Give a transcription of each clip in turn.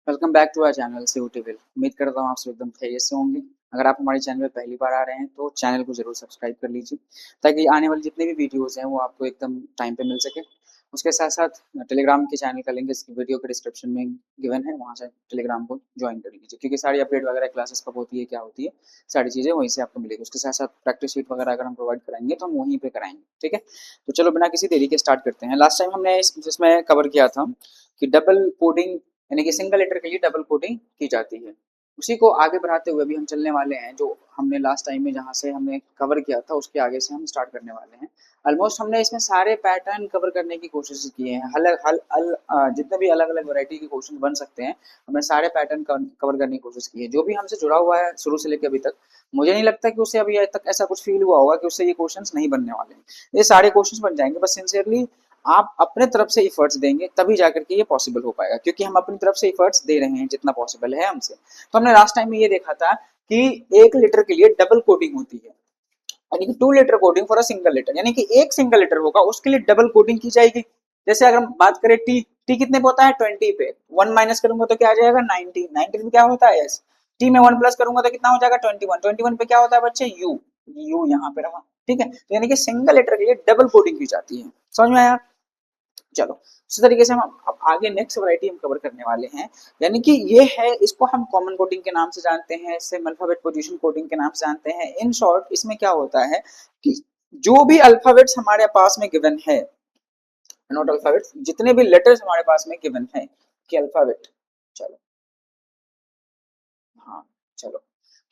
Welcome back to our channel सीयूटीविल। उम्मीद करता हूँ आप सब एकदम खैरियत से होंगे। अगर आप हमारे चैनल पर पहली बार आ रहे हैं तो चैनल को जरूर सब्सक्राइब कर लीजिए ताकि आने वाले जितने भी वीडियोस हैं वो आपको एकदम टाइम पे मिल सके। उसके साथ साथ टेलीग्राम के चैनल का लिंक इस वीडियो के डिस्क्रिप्शन में गिवन है, वहाँ से टेलीग्राम को ज्वाइन कर लीजिए क्योंकि सारी अपडेट वगैरह क्लासेस कब होती है क्या होती है सारी चीज़ें वहीं से आपको मिलेगी। उसके साथ साथ प्रैक्टिस शीट वगैरह अगर हम प्रोवाइड कराएंगे तो हम वहीं पे कराएंगे। ठीक है, तो चलो बिना किसी देरी के स्टार्ट करते हैं। लास्ट टाइम हमने इसमें कवर किया था कि डबल कोडिंग यानी कि सिंगल लेटर के लिए डबल कोडिंग की जाती है। उसी को आगे बढ़ाते हुए अभी हम चलने वाले हैं जो हमने लास्ट टाइम में जहाँ से हमने कवर किया था उसके आगे से हम स्टार्ट करने वाले हैं। ऑलमोस्ट हमने इसमें सारे पैटर्न कवर करने की कोशिश की है। जितने भी अलग अलग वैरायटी के क्वेश्चन बन सकते हैं हमने सारे पैटर्न कवर करने की कोशिश की है। जो भी हमसे जुड़ा हुआ है शुरू से लेकर अभी तक, मुझे नहीं लगता कि उसे अभी तक ऐसा कुछ फील हुआ होगा कि उससे ये क्वेश्चंस नहीं बनने वाले हैं। ये सारे क्वेश्चंस बन जाएंगे, बस सिंसियरली आप अपने तरफ से इफर्ट्स देंगे तभी जाकर के ये पॉसिबल हो पाएगा, क्योंकि हम अपनी तरफ से इफर्ट्स दे रहे हैं जितना पॉसिबल है हमसे। तो हमने लास्ट टाइम में ये देखा था कि एक लेटर के लिए डबल कोडिंग होती है, यानी कि 2 letter coding for a single letter, यानी कि एक सिंगल लेटर होगा उसके लिए डबल कोडिंग की जाएगी। जैसे अगर हम बात करें टी, टी कितने पे होता है 20 पे, 1 माइनस करूंगा तो क्या आ जाएगा 19, 19 में क्या होता है एस, टी में 1 प्लस करूंगा तो कितना हो जाएगा 21, 21 पे क्या होता है बच्चे यू, यू यहाँ पे रहा। ठीक है, तो यानी कि सिंगल लेटर के लिए डबल कोडिंग की जाती है। समझ में आया? चलो इसी तरीके से हम अब आगे नेक्स्ट वैरायटी हम कवर करने वाले हैं, यानी कि ये है, इसको हम कॉमन कोडिंग के नाम से जानते हैं, सेम अल्फाबेट पोजीशन कोडिंग के नाम से जानते हैं। इन शॉर्ट इसमें क्या होता है कि जो भी अल्फाबेट्स हमारे पास में गिवन है, नॉट अल्फाबेट्स, जितने भी लेटर्स हमारे पास में गिवन है कि अल्फाबेट, चलो हाँ चलो,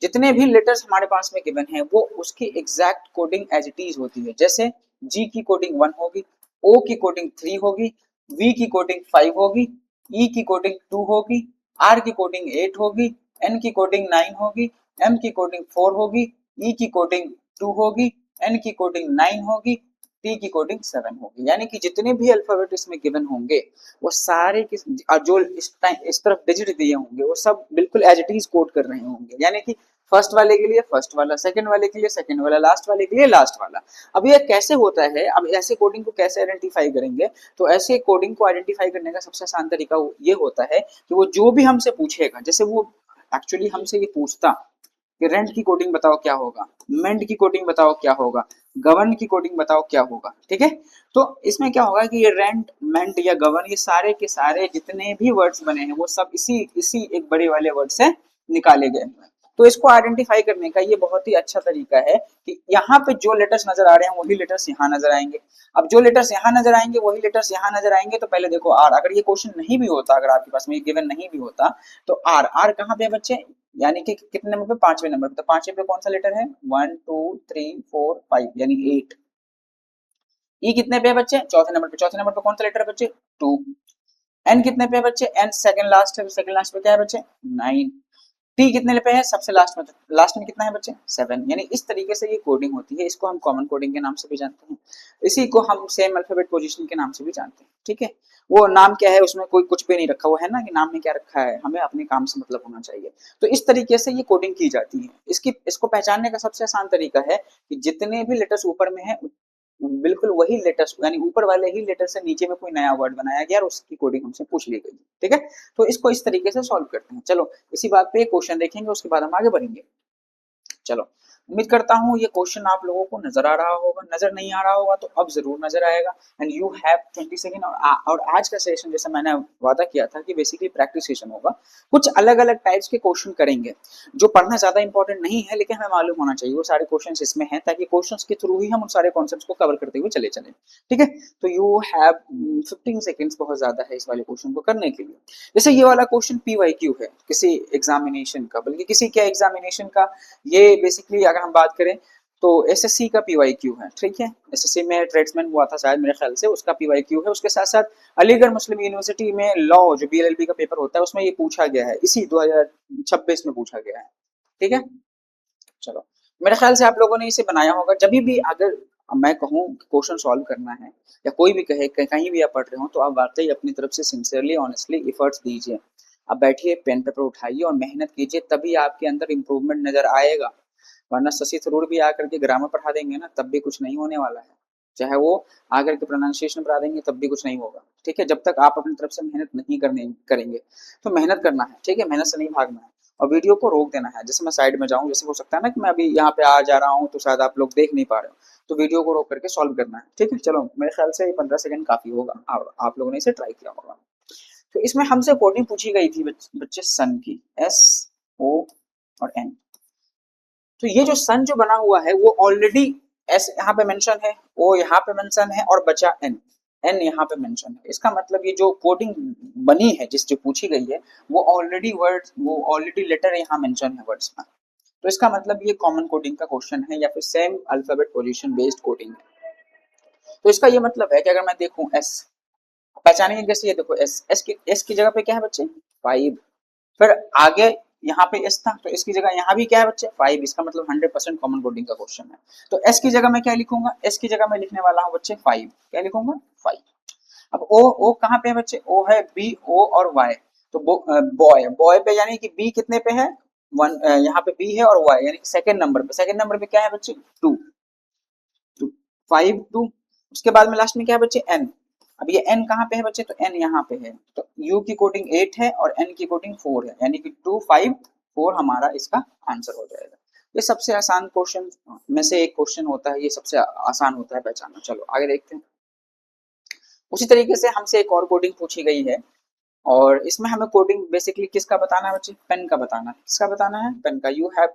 जितने भी लेटर्स हमारे पास में गिवन है वो उसकी exact coding as it is होती है। जैसे जी की कोडिंग 1 होगी, ओ की कोडिंग 3 होगी, वी की कोडिंग 5 होगी, ई की कोडिंग 2 होगी, आर की कोडिंग 8 होगी, एन की कोडिंग 9 होगी, एम की कोडिंग 4 होगी, ई की कोडिंग 2 होगी, एन की कोडिंग 9 होगी, टी की कोडिंग 7 होगी। यानी कि जितने भी अल्फाबेट इसमें गिवन होंगे वो सारे जो इस तरफ डिजिट दिए होंगे वो सब बिल्कुल एज इट इज कोड कर रहे होंगे। यानी कि फर्स्ट वाले के लिए फर्स्ट वाला, सेकंड वाले के लिए सेकंड वाला, लास्ट वाले के लिए लास्ट वाला। अब ये कैसे होता है, अब ऐसे कोडिंग को कैसे आइडेंटिफाई करेंगे? तो ऐसे कोडिंग को आइडेंटिफाई करने का सबसे आसान तरीका ये होता है कि वो जो भी हमसे पूछेगा, जैसे वो एक्चुअली हमसे ये पूछता कि रेंट की कोडिंग बताओ क्या होगा, मेंट की कोडिंग बताओ क्या होगा, गवर्न की कोडिंग बताओ क्या होगा। ठीक है, तो इसमें क्या होगा कि ये रेंट, मेंट या गवर्न, ये सारे के सारे जितने भी वर्ड्स बने हैं वो सब इसी इसी एक बड़े वाले वर्ड से निकाले गए हैं। तो इसको आइडेंटिफाई करने का ये बहुत ही अच्छा तरीका है कि यहाँ पे जो लेटर्स नजर आ रहे हैं वही लेटर्स यहाँ नजर आएंगे। अब जो लेटर्स यहाँ नजर आएंगे वही लेटर्स यहाँ नजर आएंगे। तो पहले देखो आर, अगर ये क्वेश्चन नहीं भी होता, अगर आपके पास में ये गिवन नहीं भी होता तो आर, आर कहाँ पे है बच्चे, यानी कि कितने नंबर पे, 5वें नंबर पे। तो 5वें पे कौन सा लेटर है, 1 2 3 4 5 यानी 8। ई कितने पे है बच्चे, चौथे नंबर पे। चौथे नंबर पे कौन सा लेटर है बच्चे, 2। एन कितने पे है बच्चे, एन सेकंड लास्ट है, सेकंड लास्ट पे क्या है बच्चे, 9। टी कितने पे है, सबसे लास्ट में, लास्ट में कितना है बच्चे, 7। यानी इस तरीके से ये कोडिंग होती है। इसको हम कॉमन कोडिंग के नाम से भी जानते हैं, इसी को हम सेम अल्फाबेट पोजीशन के नाम से भी जानते हैं। ठीक है, वो नाम क्या है उसमें कोई कुछ भी नहीं रखा हुआ है ना कि नाम में क्या रखा है, हमें अपने काम से मतलब होना चाहिए। तो इस तरीके से ये कोडिंग की जाती है। इसको पहचानने का सबसे आसान तरीका है कि जितने भी लेटर्स ऊपर में है बिल्कुल वही लेटर्स, यानी ऊपर वाले ही लेटर से नीचे में कोई नया वर्ड बनाया गया और उसकी कोडिंग हमसे पूछ ली गई। ठीक है, तो इसको इस तरीके से सॉल्व करते हैं। चलो इसी बात पे एक क्वेश्चन देखेंगे, उसके बाद हम आगे बढ़ेंगे। चलो उम्मीद करता हूँ ये क्वेश्चन आप लोगों को नजर आ रहा होगा, नजर नहीं आ रहा होगा तो अब जरूर नजर आएगा। And you have 20 second. और आज का सेशन जैसे मैंने वादा किया था कि बेसिकली प्रैक्टिस सेशन होगा, कुछ अलग अलग टाइप्स के क्वेश्चन करेंगे जो पढ़ना ज्यादा इंपॉर्टेंट नहीं है लेकिन हमें मालूम होना चाहिए वो सारे क्वेश्चन इसमें हैं, ताकि क्वेश्चन के थ्रू ही हम उन सारे कॉन्सेप्ट को कवर करते हुए चले चले। ठीक है, तो यू हैव 15 सेकेंड्स बहुत ज्यादा है इस वाले क्वेश्चन को करने के लिए। जैसे ये वाला क्वेश्चन PYQ है किसी एग्जामिनेशन का, बल्कि किसी क्या एग्जामिनेशन का, ये बेसिकली अगर हम बात करें तो एसएससी का PYQ है। ठीक है, एसएससी में ट्रेड्समैन हुआ था शायद मेरे ख्याल से, उसका PYQ है। उसके साथ साथ अलीगढ़ मुस्लिम यूनिवर्सिटी में लॉ जो BLLB का पेपर होता है उसमें ये पूछा गया है, इसी 2026 में पूछा गया है। ठीक है, चलो मेरे ख्याल से आप लोगों ने इसे बनाया होगा। जब भी अगर मैं कहूँ क्वेश्चन सॉल्व करना है या कोई भी कहे कहीं भी आप पढ़ रहे हो तो आप वाकई अपनी तरफ से सिंसियरली ऑनेस्टली एफर्ट्स दीजिए। आप बैठिए, पेन पेपर उठाइए और मेहनत कीजिए, तभी आपके अंदर इंप्रूवमेंट नजर आएगा। वरना शशि थरूर भी आकर के ग्रामर पढ़ा देंगे ना तब भी कुछ नहीं होने वाला है। चाहे वो आकर के प्रोनाउंसिएशन बता देंगे तब भी कुछ नहीं होगा, ठीक है, जब तक आप अपनी तरफ से मेहनत नहीं करने करेंगे। तो मेहनत करना है, ठीक है, मेहनत से नहीं भागना है और वीडियो को रोक देना है। जैसे मैं साइड में जाऊं, जैसे हो सकता है ना कि मैं अभी यहाँ पे आ जा रहा हूँ तो शायद आप लोग देख नहीं पा रहे हो, तो वीडियो को रोक करके सॉल्व करना है, ठीक है। चलो मेरे ख्याल से 15 सेकंड काफी होगा और आप लोगों ने इसे ट्राई किया होगा। तो इसमें हमसे कोडिंग पूछी गई थी बच्चे सन की, SO और N। तो ये जो सन जो बना हुआ है वो ऑलरेडी एस यहाँ पे मेंशन है, ओ यहाँ पे मेंशन है और बचा एन, एन यहाँ पे मेंशन है। इसका मतलब ये जो कोडिंग बनी है जिस जो पूछी गई है वो ऑलरेडी वर्ड, वो ऑलरेडी लेटर यहाँ मेंशन है वर्ड्स में। तो इसका मतलब ये कॉमन कोडिंग का क्वेश्चन है या फिर same alphabet position based coding है। तो इसका ये मतलब है कि अगर मैं देखूं एस, पहचानेंगे कैसे, ये देखो एस की जगह पे क्या है बच्चे, 5। फिर आगे यहाँ पे एस था तो इसकी जगह यहाँ भी क्या है बच्चे, 5। इसका मतलब 100% कॉमन कोडिंग का क्वेश्चन है। तो एस की जगह मैं क्या लिखूंगा, एस की जगह मैं लिखने वाला हूँ बच्चे 5। क्या लिखूंगा, 5। अब ओ कहाँ पे है बच्चे, ओ है बी, ओ और वाई। तो बॉय, बॉय पे यानी कि बी कितने पे है, वन, यहाँ पे बी है और वाई यानी कि सेकंड नंबर पे, सेकंड नंबर पे क्या है बच्चे, 2। टू 5 2। उसके बाद में लास्ट में क्या है बच्चे, एन। अब ये एन कहाँ पे है बच्चे, तो एन यहाँ पे है। तो यू की कोडिंग 8 है और एन की कोडिंग 4 है यानी कि 2 5 4 हमारा इसका आंसर हो जाएगा। ये सबसे आसान क्वेश्चन में से एक क्वेश्चन होता है, ये सबसे आसान होता है पहचानना। चलो आगे देखते हैं। उसी तरीके से हमसे एक और कोडिंग पूछी गई है और इसमें हमें कोडिंग बेसिकली किसका बताना है बच्चे, पेन का बताना है। किसका बताना है, पेन का। यू हैव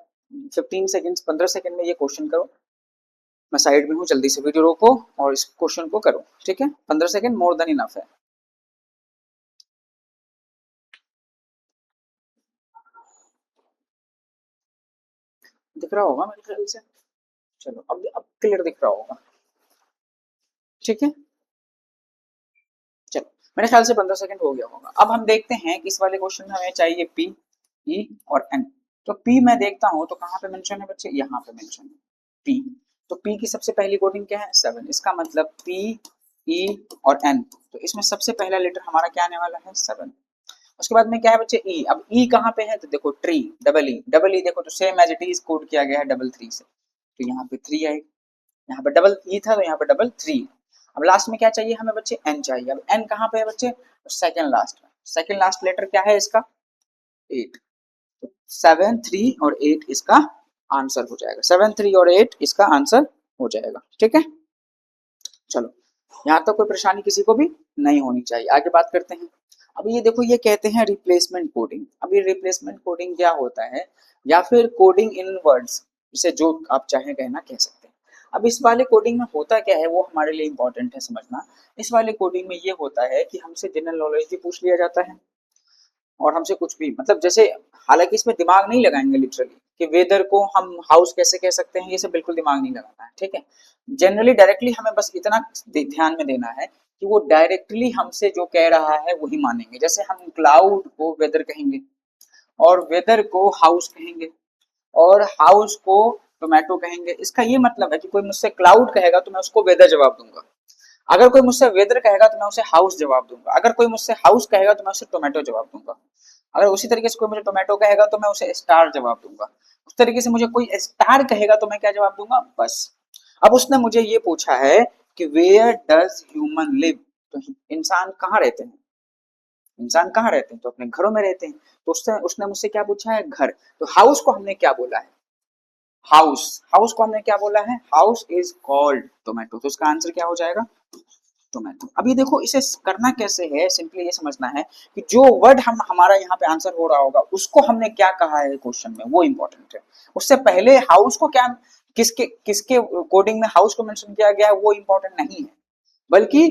15 सेकंड्स, 15 सेकंड में ये क्वेश्चन करो। मैं साइड में हूँ, जल्दी से वीडियो रोको और इस क्वेश्चन को करो, ठीक है। 15 सेकंड मोर देन इनफ है। दिख रहा होगा मेरे ख्याल से। चलो अब क्लियर दिख रहा होगा, ठीक है। चलो मेरे ख्याल से 15 सेकंड हो गया होगा। अब हम देखते हैं कि इस वाले क्वेश्चन में हमें चाहिए पी, ई और एन। तो पी मैं देखता हूँ तो कहाँ पे मेंशन है बच्चे, यहाँ पे मेंशन है पी। तो पी की सबसे पहली कोडिंग क्या है, 7। इसका मतलब पी, ई और एन। तो इसमें सबसे पहला लेटर हमारा क्या आने वाला है, 7। उसके बाद में क्या है बच्चे, ई। अब ई कहाँ पे है, तो देखो tree, double E, double E देखो तो same as it is code किया गया है डबल 3 से। तो यहाँ पे 3 आएगा, यहाँ पे डबल ई था तो यहाँ पे डबल 3। अब लास्ट में क्या चाहिए हमें बच्चे, एन चाहिए। अब एन कहाँ पे है बच्चे, सेकंड लास्ट में। सेकंड लास्ट लेटर क्या है इसका, 8। तो 7 3 और 8 इसका आंसर हो जाएगा। 7 3 और 8 इसका आंसर हो जाएगा, ठीक है। चलो यहाँ तक कोई परेशानी किसी को भी नहीं होनी चाहिए। आगे बात करते हैं। अब ये देखो, ये कहते हैं रिप्लेसमेंट कोडिंग। अब ये रिप्लेसमेंट कोडिंग क्या होता है, या फिर कोडिंग इन वर्ड्स, इसे जो आप चाहें कहना कह सकते हैं। अब इस वाले कोडिंग में होता क्या है वो हमारे लिए इंपॉर्टेंट है समझना। इस वाले कोडिंग में ये होता है कि हमसे जनरल नॉलेज भी पूछ लिया जाता है और हमसे कुछ भी, मतलब जैसे, हालांकि इसमें दिमाग नहीं लगाएंगे लिटरली कि वेदर को हम हाउस कैसे कह सकते हैं, ये सब बिल्कुल दिमाग नहीं लगाना है, ठीक है। जनरली डायरेक्टली हमें बस इतना ध्यान में देना है कि वो डायरेक्टली हमसे जो कह रहा है वही मानेंगे। जैसे हम क्लाउड को वेदर कहेंगे और वेदर को हाउस कहेंगे और हाउस को टोमेटो कहेंगे। इसका ये मतलब है कि कोई मुझसे क्लाउड कहेगा तो मैं उसको वेदर जवाब दूंगा, अगर कोई मुझसे वेदर कहेगा तो मैं उसे हाउस जवाब दूंगा, अगर कोई मुझसे हाउस कहेगा तो मैं उसे टोमेटो जवाब दूंगा, अगर उसी तरीके से कोई मुझे टोमेटो कहेगा तो मैं उसे स्टार जवाब दूंगा, उस तरीके से मुझे कोई स्टार कहेगा तो मैं क्या जवाब दूंगा, बस। अब उसने मुझे ये पूछा है कि वेयर डज ह्यूमन लिव, तो इंसान कहाँ रहते हैं, इंसान कहाँ रहते हैं, तो अपने घरों में रहते हैं। तो उसने उसने मुझसे क्या पूछा है, घर। तो हाउस को हमने क्या बोला है, हाउस, हाउस को हमने क्या बोला है, हाउस इज कॉल्ड टोमेटो। तो उसका आंसर क्या हो जाएगा, टोमेटो। अब ये देखो इसे करना कैसे है, सिंपली ये समझना है कि जो वर्ड हम हमारा यहाँ पे आंसर हो रहा होगा उसको हमने क्या कहा है क्वेश्चन में, वो इंपॉर्टेंट है। उससे पहले हाउस को क्या, किसके किसके कोडिंग में हाउस को मेंशन किया गया है वो इंपॉर्टेंट नहीं है, बल्कि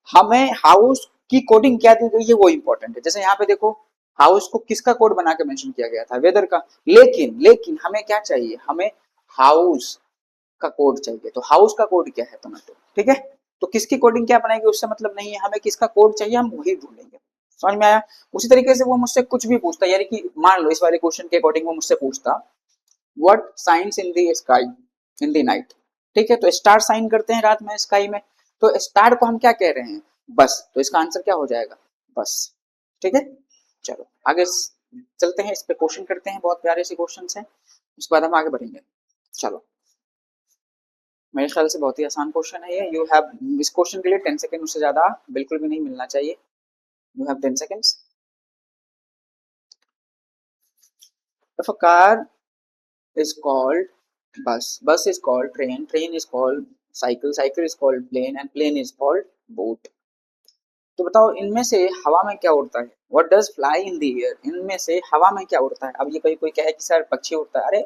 हमें हाउस की कोडिंग क्या दी गई है वो इंपॉर्टेंट है। जैसे यहाँ पे देखो, हाउस को किसका कोड बना के मेंशन किया गया था, वेदर का। लेकिन लेकिन हमें क्या चाहिए, हमें हाउस का कोड चाहिए। तो हाउस का कोड क्या है, टोमेटो, ठीक है। तो किसकी कोडिंग क्या बनाएगी उससे मतलब नहीं है, हमें किसका कोड चाहिए हम वही ढूंढेंगे। समझ में आया। उसी तरीके से वो मुझसे कुछ भी पूछता, यानी कि मान लो इस वाले क्वेश्चन के अकॉर्डिंग वो मुझसे पूछता what science in the sky in the night, ठीक है। तो स्टार साइन करते हैं रात में स्काई में, तो स्टार को हम क्या कह रहे हैं, बस। तो इसका आंसर क्या हो जाएगा, बस, ठीक है। चलो आगे चलते हैं, इस पे क्वेश्चन करते हैं, बहुत प्यारे से क्वेश्चन हैं, उसके बाद हम आगे बढ़ेंगे। चलो मेरे ख्याल से बहुत ही आसान क्वेश्चन है ये। यू हैव, इस क्वेश्चन के लिए 10 सेकंड, उससे ज्यादा बिल्कुल भी नहीं मिलना चाहिए। You have 10 seconds. If a car is called bus is called train is called cycle is called plane is called boat। तो बताओ इनमें से हवा में क्या उड़ता है? What does fly in the air? इनमें से हवा में क्या उड़ता है? अब ये कोई कोई कहे कि सर पक्षी उड़ता है, अरे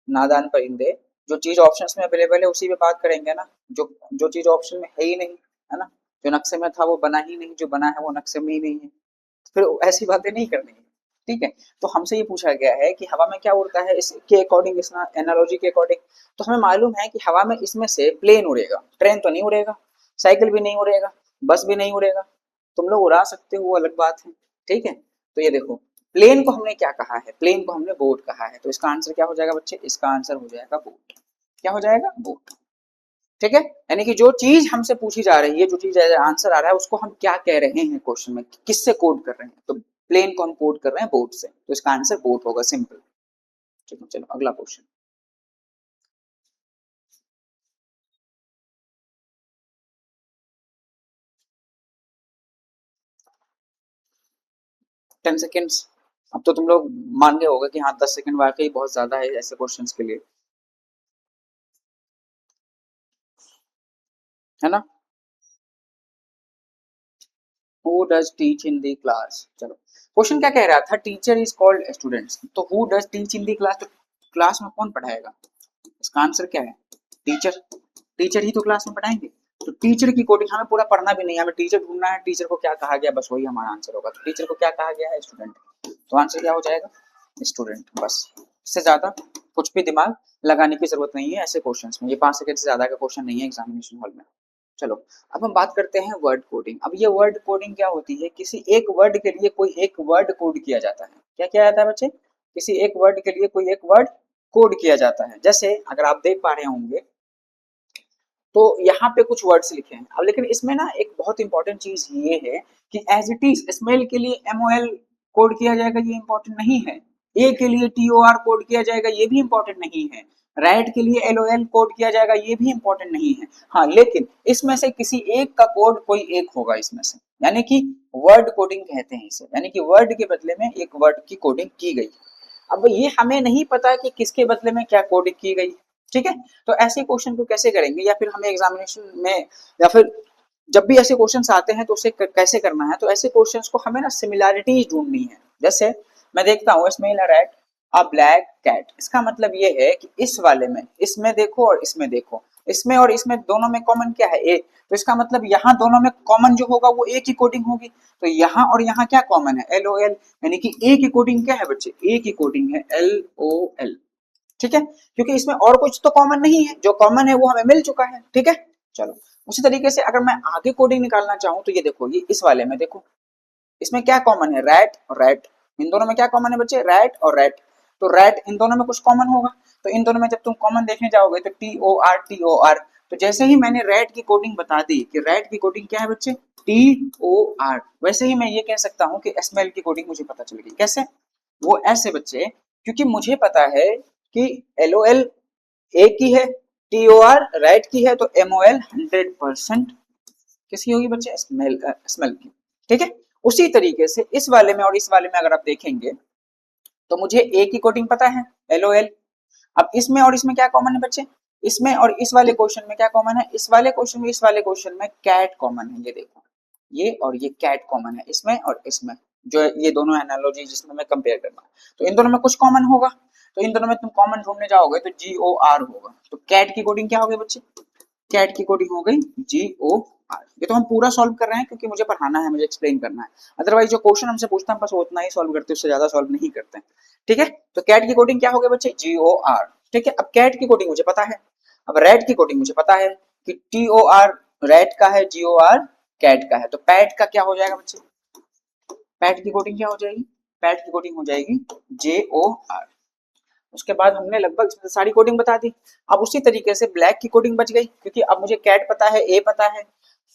नादान परिंदे, जो चीज ऑप्शंस में अवेलेबल है उसी पे बात करेंगे ना। जो जो चीज ऑप्शन में है ही नहीं, है ना, जो नक्शे में था वो बना ही नहीं, जो बना है वो नक्शे में ही नहीं है, फिर ऐसी बातें नहीं करनी है। ठीक है, तो हमसे ये पूछा गया है कि हवा में क्या उड़ता है, इसके अकॉर्डिंग, इस एनालॉजी के अकॉर्डिंग। तो हमें मालूम है कि हवा में इसमें से प्लेन उड़ेगा, ट्रेन तो नहीं उड़ेगा, साइकिल भी नहीं उड़ेगा, बस भी नहीं उड़ेगा। तुम लोग उड़ा सकते हो, वो अलग बात है। ठीक है, तो ये देखो, प्लेन को हमने क्या कहा है? प्लेन को हमने बोट कहा है। तो इसका आंसर क्या हो जाएगा बच्चे? इसका आंसर हो जाएगा बोट। क्या हो जाएगा? बोट। ठीक है, यानी कि जो चीज हमसे पूछी जा रही है, जो चीज आंसर आ रहा है, उसको हम क्या कह रहे हैं क्वेश्चन में, किससे कोड कर रहे हैं? तो प्लेन को हम कोड कर रहे हैं बोट से, तो इसका आंसर बोट होगा, सिंपल। ठीक है, चलो अगला क्वेश्चन। 10 सेकेंड्स। अब तो तुम लोग मान गए होगा कि हाँ 10 सेकंड वाकई बहुत ज्यादा है ऐसे क्वेश्चंस के लिए, है ना। Who does teach in the class? चलो, क्वेश्चन क्या कह रहा था? टीचर इज कॉल्ड स्टूडेंट्स, तो who does teach in the class? तो क्लास में कौन पढ़ाएगा? इसका आंसर क्या है? टीचर। टीचर ही तो क्लास में पढ़ाएंगे। तो टीचर की कोडिंग हमें पूरा पढ़ना भी नहीं है, हमें टीचर ढूंढना है, टीचर को क्या कहा गया, बस वही हमारा आंसर होगा। तो टीचर को क्या कहा गया है? स्टूडेंट। तो आंसर क्या हो जाएगा? स्टूडेंट, बस। इससे ज्यादा कुछ भी दिमाग लगाने की जरूरत नहीं है ऐसे क्वेश्चंस में। ये 5 सेकंड से ज्यादा का क्वेश्चन नहीं है एग्जामिनेशन हॉल में। चलो, अब हम बात करते हैं वर्ड कोडिंग। अब ये वर्ड कोडिंग क्या होती है? किसी एक वर्ड के लिए कोई एक वर्ड कोड किया जाता है। क्या किया जाता है बच्चे? किसी एक वर्ड के लिए कोई एक वर्ड कोड किया जाता है। जैसे अगर आप देख पा रहे होंगे तो यहाँ पे कुछ वर्ड्स लिखे हैं। अब लेकिन इसमें ना एक बहुत इंपॉर्टेंट चीज ये है कि एज इट इज स्मेल के लिए MOL कोड किया जाएगा, ये इंपॉर्टेंट नहीं है। ए के लिए TOR कोड किया जाएगा, ये भी इंपॉर्टेंट नहीं है। राइट के लिए LOL कोड किया जाएगा, ये भी इंपॉर्टेंट नहीं है। हाँ, लेकिन इसमें से किसी एक का कोड कोई एक होगा इसमें से, यानी कि वर्ड कोडिंग कहते हैं इसे, यानी कि वर्ड के बदले में एक वर्ड की कोडिंग की गई। अब ये हमें नहीं पता कि किसके बदले में क्या कोडिंग की गई। ठीक है, तो ऐसे क्वेश्चन को कैसे करेंगे, या फिर हमें एग्जामिनेशन में, या फिर जब भी ऐसे क्वेश्चंस आते हैं तो उसे कैसे करना है? तो ऐसे क्वेश्चंस को हमें ना सिमिलैरिटीज ढूंढनी है। जैसे मैं देखता हूँ smell a rat a black cat, इसका मतलब ये है कि इस वाले में, इसमें देखो और इसमें देखो, इसमें और इसमें दोनों में कॉमन क्या है? ए। तो इसका मतलब यहाँ दोनों में कॉमन जो होगा वो ए की कोडिंग होगी। तो यहाँ और यहाँ क्या कॉमन है? LOL, यानी कि ए की कोडिंग क्या है बच्चे? ए की कोडिंग है LOL। ठीक है, क्योंकि इसमें और कुछ तो कॉमन नहीं है, जो कॉमन है वो हमें मिल चुका है। ठीक है, चलो उसी तरीके से अगर मैं आगे कोडिंग निकालना चाहूँ तो ये देखो, ये इस वाले में देखो, इसमें क्या कॉमन है? रैट और रैट। इन दोनों में क्या कॉमन है बच्चे? रैट और रैट। तो रैट, इन दोनों में कुछ कॉमन होगा। तो इन दोनों में जब तुम कॉमन देखने जाओगे तो TOR। तो जैसे ही मैंने रैट की कोडिंग बता दी कि रैट की कोडिंग क्या है बच्चे? TOR, वैसे ही मैं ये कह सकता हूँ कि स्मेल की कोडिंग मुझे पता चल गई। कैसे? वो ऐसे बच्चे, क्योंकि मुझे पता है कि LOL ए की है, TOR राइट की है, तो MOL 100% किसकी होगी बच्चे? स्मेल, स्मेल की। ठीक है, उसी तरीके से इस वाले में और इस वाले में अगर आप देखेंगे तो मुझे ए की कोडिंग पता है, LOL। अब इसमें और इसमें क्या कॉमन है बच्चे? इसमें और इस वाले क्वेश्चन में क्या कॉमन है? इस वाले क्वेश्चन में, इस वाले क्वेश्चन में कैट कॉमन है। ये देखो, ये और ये कैट कॉमन है इसमें और इसमें, जो ये दोनों एनालॉजी जिसमें मैं कंपेयर करना है। तो इन दोनों में कुछ कॉमन होगा, तो इन दोनों में तुम कॉमन ढूंढने जाओगे तो GOR होगा। तो कैट की कोडिंग क्या होगी बच्चे? कैट की कोडिंग हो गई GOR। ये तो हम पूरा सॉल्व कर रहे हैं क्योंकि मुझे पढ़ाना है, मुझे एक्सप्लेन करना है। अदरवाइज जो क्वेश्चन हमसे पूछता है बस वो उतना ही सॉल्व करते हैं, उससे ज्यादा सॉल्व नहीं करते हैं। ठीक है, तो कैट की कोडिंग क्या हो गई बच्चे? GOR। ठीक है, अब कैट की कोडिंग मुझे पता है। अब रैट की कोडिंग मुझे पता है कि TOR रैट का है, GOR कैट का है। तो पैट का क्या हो जाएगा बच्चे? पैट की कोडिंग क्या हो जाएगी? पैट की कोडिंग हो जाएगी JOR। उसके बाद हमने लगभग सारी कोडिंग बता दी। अब उसी तरीके से ब्लैक की कोडिंग बच गई, क्योंकि अब मुझे कैट पता है, ए पता है।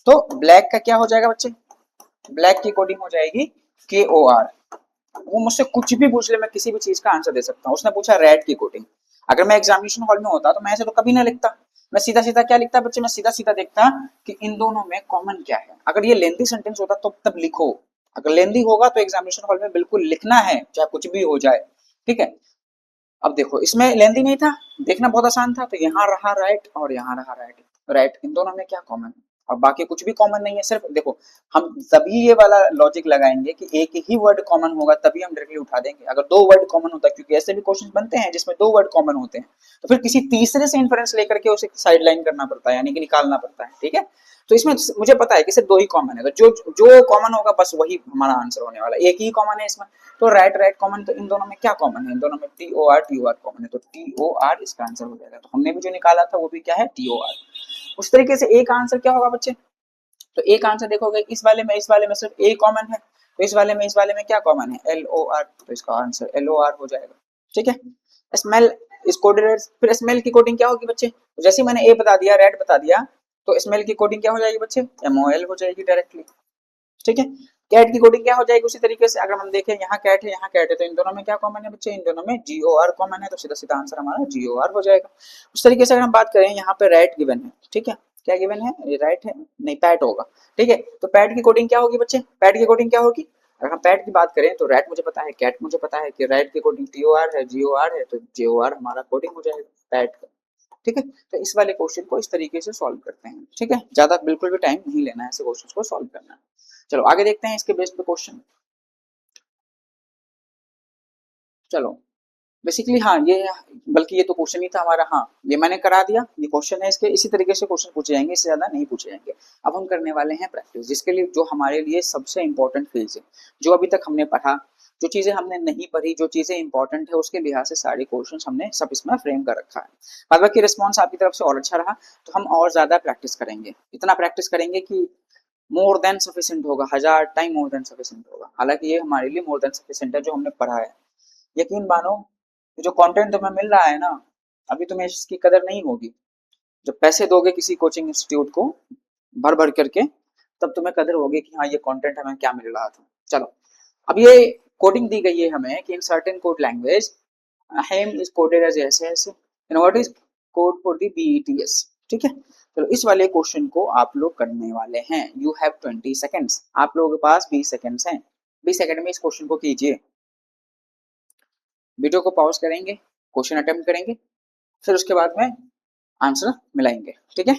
तो ब्लैक का क्या हो जाएगा बच्चे? ब्लैक की कोडिंग हो जाएगी KOR। वो मुझसे कुछ भी पूछ ले, मैं किसी भी चीज का आंसर दे सकता हूँ। उसने पूछा रेड की कोडिंग, अगर मैं एग्जामिनेशन हॉल में होता तो मैं ऐसे तो कभी ना लिखता। मैं सीधा सीधा क्या लिखता बच्चे, मैं सीधा सीधा देखता कि इन दोनों में कॉमन क्या है। अगर ये लेंथी सेंटेंस होता तो तब लिखो, अगर लेंथी होगा तो एग्जामिनेशन हॉल में बिल्कुल लिखना है चाहे कुछ भी हो जाए, ठीक है। अब देखो इसमें लेंथी नहीं था, देखना बहुत आसान था, तो यहाँ रहा राइट और यहाँ रहा राइट, राइट इन दोनों में क्या कॉमन है, और बाकी कुछ भी कॉमन नहीं है। सिर्फ देखो हम तभी ये वाला लॉजिक लगाएंगे कि एक ही वर्ड कॉमन होगा तभी हम डायरेक्टली उठा देंगे। अगर दो वर्ड कॉमन होता है, क्योंकि ऐसे भी क्वेश्चन बनते हैं जिसमें दो वर्ड कॉमन होते हैं, तो फिर किसी तीसरे से इन्फ्रेंस लेकर के उसे साइड लाइन करना पड़ता है, यानी कि निकालना पड़ता है, ठीक है। तो इसमें मुझे पता है कि सिर्फ दो ही कॉमन है, तो जो कॉमन होगा बस वही हमारा आंसर होने वाला है, एक ही कॉमन है इसमें। तो राइट राइट कॉमन, तो इन दोनों में क्या कॉमन है, इन दोनों में टी ओ आर कॉमन है, तो टी ओ आर इसका आंसर हो जाएगा। तो हमने भी जो निकाला था वो भी क्या है, टी ओ आर। उस तरीके से एक आंसर क्या होगा बच्चे, तो एक आंसर देखोगे इस वाले में सिर्फ ए कॉमन है, तो इस वाले में क्या कॉमन है, एल ओ आर, तो इसका आंसर एल ओ आर हो जाएगा, ठीक है। स्मेल इस कोडेड, फिर स्मेल की कोडिंग क्या होगी बच्चे, जैसे मैंने ए बता दिया, रेड बता दिया, तो स्मेल की कोडिंग क्या हो जाएगी बच्चे, एमओएल हो जाएगी डायरेक्टली, ठीक है। कैट की कोडिंग क्या हो जाएगी उसी तरीके से, अगर हम देखें यहाँ कैट है यहाँ कैट है, तो इन दोनों में क्या कॉमन है बच्चे, इन दोनों में जीओ आर कॉमन है, तो सीधा सीधा आंसर हमारा जीओ आर हो जाएगा। उस तरीके से अगर हम बात करें यहाँ पे राइट गिवन है, ठीक है, क्या गिवन है, ये राइट है नहीं पैट होगा, ठीक है। तो पैट की कोडिंग क्या होगी बच्चे, पैट की कोडिंग क्या होगी, अगर हम पैट की बात करें तो रैट मुझे पता है, कैट मुझे पता है कि राइट की कोडिंग टी ओ आर है, जीओ आर है, तो जीओ आर हमारा कोडिंग हो जाएगा पैट का, ठीक है। तो इस वाले क्वेश्चन को इस तरीके से सॉल्व करते हैं, ठीक है, ज्यादा बिल्कुल भी टाइम नहीं लेना है ऐसे क्वेश्चन को सॉल्व करना है। चलो आगे देखते हैं इसके बेस्ड पे क्वेश्चन। चलो बेसिकली हाँ ये, बल्कि ये तो क्वेश्चन ही था हमारा, हाँ ये मैंने करा दिया, ये क्वेश्चन है इसके, इसी तरीके से क्वेश्चन पूछे जाएंगे, इससे ज्यादा नहीं पूछे जाएंगे। अब हम करने वाले हैं प्रैक्टिस, जिसके लिए जो हमारे लिए सबसे इंपॉर्टेंट फेज है, जो अभी तक हमने पढ़ा, जो चीजें हमने नहीं पढ़ी, जो चीजें इंपॉर्टेंट है उसके लिहाज से सारे क्वेश्चन हमने सब इसमें फ्रेम कर रखा है। बाद बाकी रिस्पॉन्स आपकी तरफ से और अच्छा रहा तो हम और ज्यादा प्रैक्टिस करेंगे, इतना प्रैक्टिस करेंगे कि मोर देन सफिशिएंट होगा, 1000 टाइम मोर देन सफिशिएंट होगा। हालांकि ये हमारे लिए मोर देन सफिशिएंट है जो हमने पढ़ा है, यकीन मानो जो कंटेंट तुम्हें मिल रहा है ना, अभी तुम्हें इसकी कदर नहीं होगी, जब पैसे दोगे किसी कोचिंग इंस्टीट्यूट को भर भर करके, तब तुम्हें कदर होगी कि हाँ ये कंटेंट हमें क्या मिल रहा था। चलो अब ये कोडिंग दी गई है हमें कि in certain code language hem is coded as ऐसे ऐसे, and what is code for the BETS, ठीक है। तो इस वाले क्वेश्चन को आप लोग करने वाले हैं, यू हैव 20 सेकेंड्स, आप लोगों के पास 20 सेकेंड्स हैं, 20 सेकेंड में इस क्वेश्चन को कीजिए। वीडियो को पॉज करेंगे, क्वेश्चन अटेम्प्ट करेंगे, फिर उसके बाद में आंसर मिलाएंगे, ठीक है।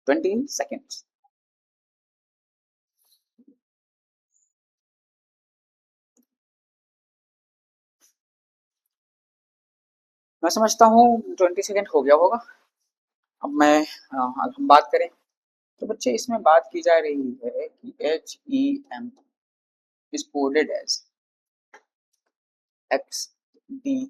20 सेकेंड्स। मैं समझता हूँ 20 सेकेंड हो गया होगा। अब मैं अब हम बात करें तो बच्चे इसमें बात की जा रही है कि HEM is coded as XDDI।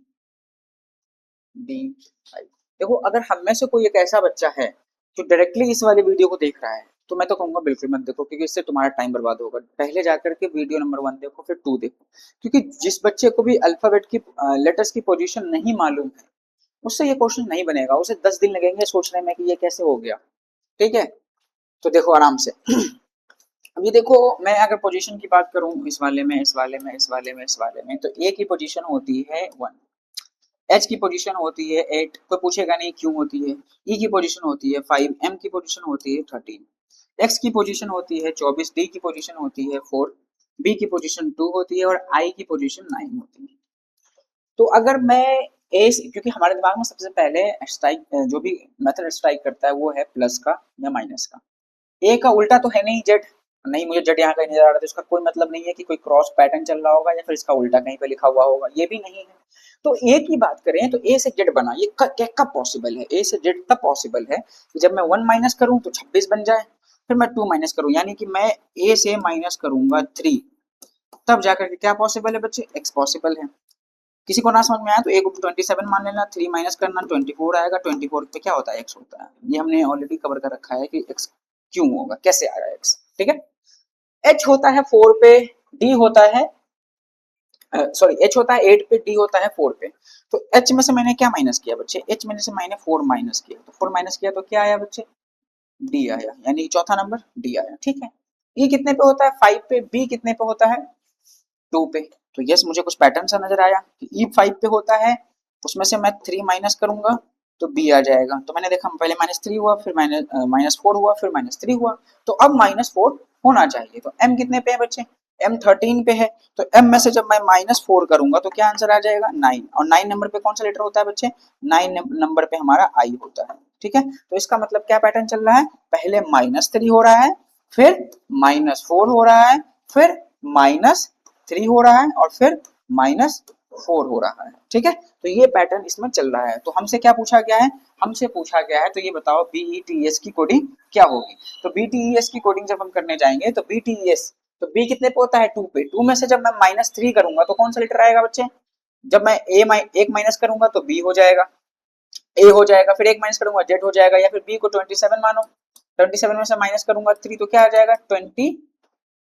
देखो अगर हम में से कोई एक ऐसा बच्चा है जो डायरेक्टली इस वाली वीडियो को देख रहा है, तो मैं तो कहूंगा बिल्कुल मत देखो, क्योंकि इससे तुम्हारा टाइम बर्बाद होगा। पहले जाकर के वीडियो नंबर 1 देखो, फिर 2 देखो, क्योंकि जिस बच्चे को भी अल्फाबेट की लेटर्स की पोजीशन नहीं मालूम है, उससे ये क्वेश्चन नहीं बनेगा, उसे 10 दिन लगेंगे सोचने में कि ये कैसे हो गया, ठीक है। तो देखो आराम से अब ये देखो, मैं अगर पोजीशन की बात करूं इस वाले में, इस वाले में, इस वाले में, इस वाले में, तो ए की पोजीशन होती है 1, एच की पोजीशन होती है 8, कोई पूछेगा नहीं क्यों होती है, ई की पोजीशन होती है 5, एम की पोजीशन होती है 13, एक्स की पोजीशन होती है 24, डी की पोजीशन होती है 4, बी की पोजीशन 2 होती है, और आई की पोजीशन 9 होती है। तो अगर मैं ए, क्योंकि हमारे दिमाग में सबसे पहले स्ट्राइक, जो भी मेथड स्ट्राइक करता है वो है प्लस का या माइनस का, ए का उल्टा तो है नहीं जेड, नहीं मुझे जेड यहाँ कहीं नजर आ रहा था, इसका कोई मतलब नहीं है कि कोई क्रॉस पैटर्न चल रहा होगा या फिर इसका उल्टा कहीं पे लिखा हुआ होगा, ये भी नहीं है। तो ए की बात करें तो ए से जेड बना, ये कब पॉसिबल है, ए से जेड तब पॉसिबल है कि जब मैं 1 माइनस करूं तो 26 बन जाए, फिर मैं 2 माइनस करूं, यानी कि मैं ए से माइनस करूंगा 3, तब जाकर के क्या पॉसिबल है बच्चे, एक्स पॉसिबल है। किसी को ना समझ में आया तो ए को 27 मान लेना, 3 माइनस करना 24 आएगा, 24 पे क्या होता है, एक्स होता है। ये हमने ऑलरेडी कवर कर रखा है कि एक्स क्यों होगा, कैसे आया एक्स, ठीक है। एच होता है 4 पे, डी होता है सॉरी एच होता है 8 पे, डी होता है 4 पे। तो एच में से मैंने क्या माइनस किया बच्चे, एच में से मैंने 4 माइनस किया, तो 4 माइनस किया तो क्या आया बच्चे, डी आया, यानी चौथा नंबर डी आया, ठीक है। ई कितने पे होता है 5 पे, बी कितने पे होता है 2 पे। तो यस मुझे कुछ पैटर्न सा नजर आया कि ई 5 पे होता है, उसमें से मैं 3 माइनस करूंगा तो बी आ जाएगा। तो मैंने देखा पहले -3 हुआ, फिर -4 हुआ, फिर -3 हुआ, तो अब -4 होना चाहिए। तो m कितने पे है बच्चे? m 13 पे है। तो m में से जब मैं -4 करूंगा तो क्या आंसर आ जाएगा? 9। और 9 नंबर पे कौन सा लेटर होता है बच्चे? 9 नंबर पे हमारा आई होता है। ठीक है, तो इसका मतलब क्या पैटर्न चल रहा है? पहले -3 हो रहा है, फिर -4 हो रहा है, फिर -3 हो रहा है, और फिर -4 हो रहा है। ठीक है, तो ये पैटर्न इसमें चल रहा है। तो हमसे क्या पूछा गया है? हमसे पूछा गया है तो ये बताओ BETS की कोडिंग क्या होगी। तो BTES की कोडिंग जब हम करने जाएंगे तो BTES, तो B कितने पे होता है? 2 पे। 2 में से जब मैं -3 करूंगा तो कौन सा लेटर आएगा बच्चे? जब मैं एक माइनस करूंगा तो B हो जाएगा, A हो जाएगा, फिर एक माइनस करूंगा Z हो जाएगा, या फिर B को 27 मानो, 27 में से माइनस करूंगा 3 तो क्या आ जाएगा? 20,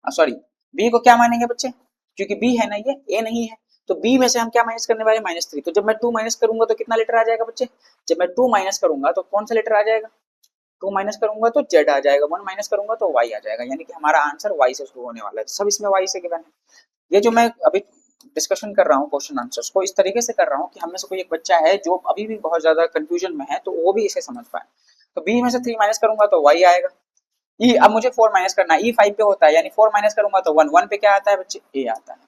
सॉरी, बी को क्या मानेंगे बच्चे? क्योंकि बी है ना, ये ए नहीं है। तो बी में से हम क्या माइनस करने वाले? -3। तो जब मैं 2 माइनस करूंगा तो कितना लेटर आ जाएगा बच्चे? जब मैं 2 माइनस करूंगा तो कौन सा लेटर आ जाएगा? 2 माइनस करूंगा तो जेड आ जाएगा, 1 माइनस करूंगा तो वाई आ जाएगा, यानी कि हमारा आंसर वाई से शुरू होने वाला है। सब इसमें वाई से गिवन है। ये जो मैं अभी डिस्कशन कर रहा हूँ क्वेश्चन आंसर्स को, इस तरीके से कर रहा हूँ कि हम में से कोई एक बच्चा है जो अभी भी बहुत ज्यादा कंफ्यूजन में है, तो वो भी इसे समझ पाए। तो बी में से 3 माइनस करूंगा तो वाई आएगा। ई, अब मुझे 4 माइनस करना है, ई 5 पे होता है, यानी 4 माइनस करूंगा तो 1, 1 पे क्या आता है बच्चे? ए आता है।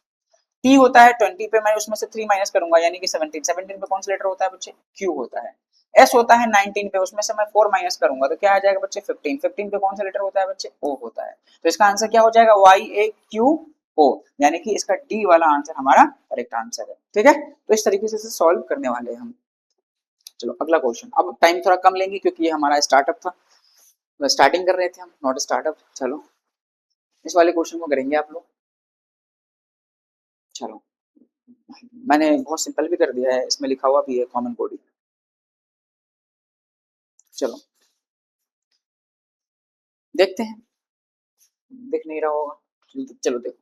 टी होता है 20 पे, मैं उसमें से 3 माइनस करूंगा यानी कि 17, 17 पे कौन सा लेटर होता है बच्चे? क्यू होता है। एस होता है 19 पे, उसमें से मैं 4 माइनस करूंगा तो क्या आ जाएगा बच्चे? 15, 15 पे कौन सा लेटर होता है बच्चे? ओ होता है। तो इसका आंसर क्या हो जाएगा? वाई ए क्यू ओ, यानी कि इसका डी वाला आंसर हमारा करेक्ट आंसर है। ठीक है, तो इस तरीके से सॉल्व करने वाले हैं हम। चलो अगला क्वेश्चन। अब टाइम थोड़ा कम लेंगे क्योंकि ये हमारा स्टार्टअप था, स्टार्टिंग कर रहे थे हम, नॉट स्टार्टअप। चलो इस वाले क्वेश्चन को करेंगे आप लोग। चलो, मैंने बहुत सिंपल भी कर दिया है, इसमें लिखा हुआ भी है कॉमन कोडिंग। चलो देखते हैं, दिख नहीं रहा होगा, चलो देखो